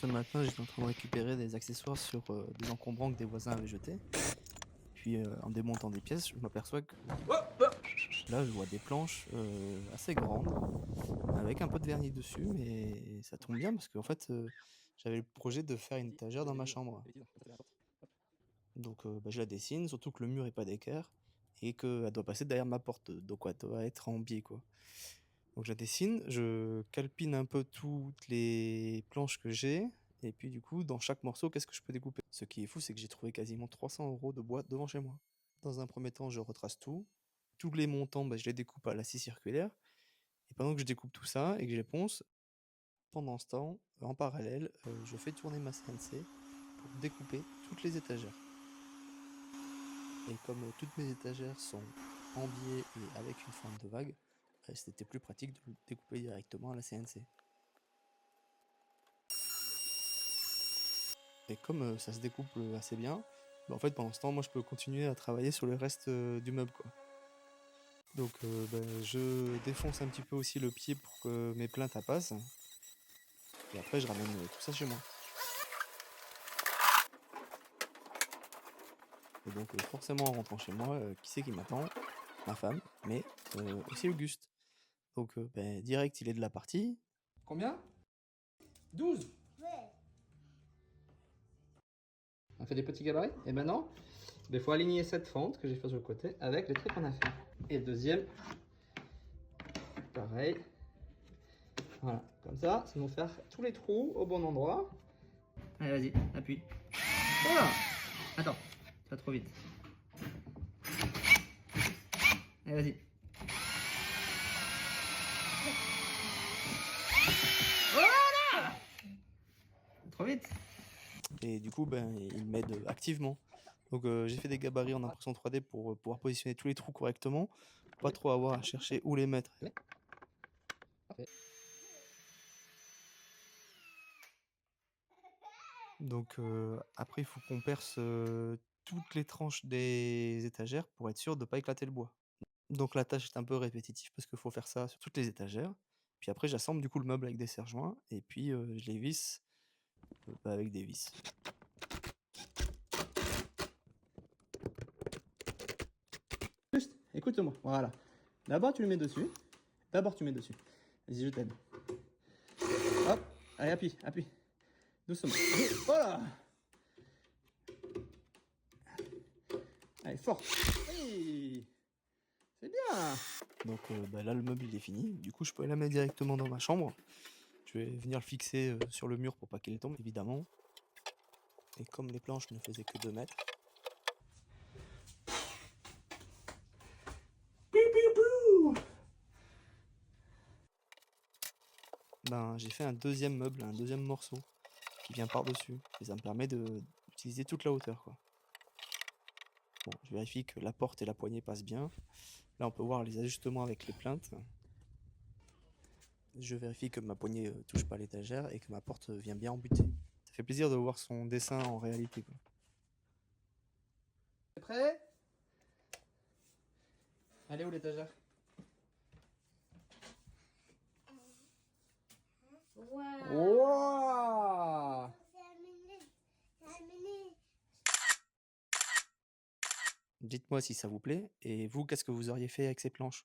Ce matin, j'étais en train de récupérer des accessoires sur des encombrants que des voisins avaient jetés. Puis en démontant des pièces, je m'aperçois que là, je vois des planches assez grandes avec un peu de vernis dessus, mais ça tombe bien parce qu'en fait, j'avais le projet de faire une étagère dans ma chambre. Donc je la dessine, surtout que le mur est pas d'équerre et qu'elle doit passer derrière ma porte, donc elle doit être en biais quoi. Donc je la dessine, je calpine un peu toutes les planches que j'ai, et puis du coup, dans chaque morceau, qu'est-ce que je peux découper? Ce qui est fou, c'est que j'ai trouvé quasiment 300 € de bois devant chez moi. Dans un premier temps, je retrace tout. Tous les montants, je les découpe à la scie circulaire. Et pendant que je découpe tout ça et que je les ponce, pendant ce temps, en parallèle, je fais tourner ma CNC pour découper toutes les étagères. Et comme toutes mes étagères sont en biais et avec une forme de vague, c'était plus pratique de le découper directement à la CNC. Et comme ça se découpe assez bien, en fait pendant ce temps, moi je peux continuer à travailler sur le reste du meuble quoi. Donc je défonce un petit peu aussi le pied pour que mes plinthes passent. Et après je ramène tout ça chez moi. Et donc forcément en rentrant chez moi, qui c'est qui m'attend? Ma femme, mais aussi Auguste. Donc direct il est de la partie. Combien? 12. Ouais. On fait des petits gabarits. Et maintenant, il faut aligner cette fente que j'ai fait sur le côté avec les trucs qu'on a fait. Et le deuxième, pareil. Voilà, comme ça nous faire tous les trous au bon endroit. Allez, vas-y, appuie. Voilà. Attends, tu vas trop vite. Allez, vas-y. Voilà. Trop vite. Et du coup il m'aide activement. Donc j'ai fait des gabarits en impression 3D pour pouvoir positionner tous les trous correctement, pas trop avoir à chercher où les mettre. Parfait. Donc après il faut qu'on perce toutes les tranches des étagères pour être sûr de ne pas éclater le bois. Donc la tâche est un peu répétitive parce qu'il faut faire ça sur toutes les étagères. Puis après j'assemble du coup le meuble avec des serre-joints et puis je les visse avec des vis. Juste, écoute-moi. Voilà. D'abord, tu le mets dessus. D'abord, tu mets dessus. Vas-y, je t'aide. Hop. Allez, appuie, appuie. Doucement. Voilà. Allez, fort. Oui. C'est bien. Donc là le meuble il est fini. Du coup je peux aller la mettre directement dans ma chambre. Je vais venir le fixer sur le mur pour pas qu'il tombe évidemment. Et comme les planches ne faisaient que 2 mètres, j'ai fait un deuxième meuble, un deuxième morceau qui vient par-dessus. Et ça me permet d'utiliser toute la hauteur quoi. Bon, je vérifie que la porte et la poignée passent bien. Là on peut voir les ajustements avec les plinthes. Je vérifie que ma poignée touche pas l'étagère et que ma porte vient bien embuter. Ça fait plaisir de voir son dessin en réalité quoi. T'es prêt? Allez, où l'étagère? Wow. Wow. C'est amené. Dites-moi si ça vous plaît, et vous, qu'est-ce que vous auriez fait avec ces planches?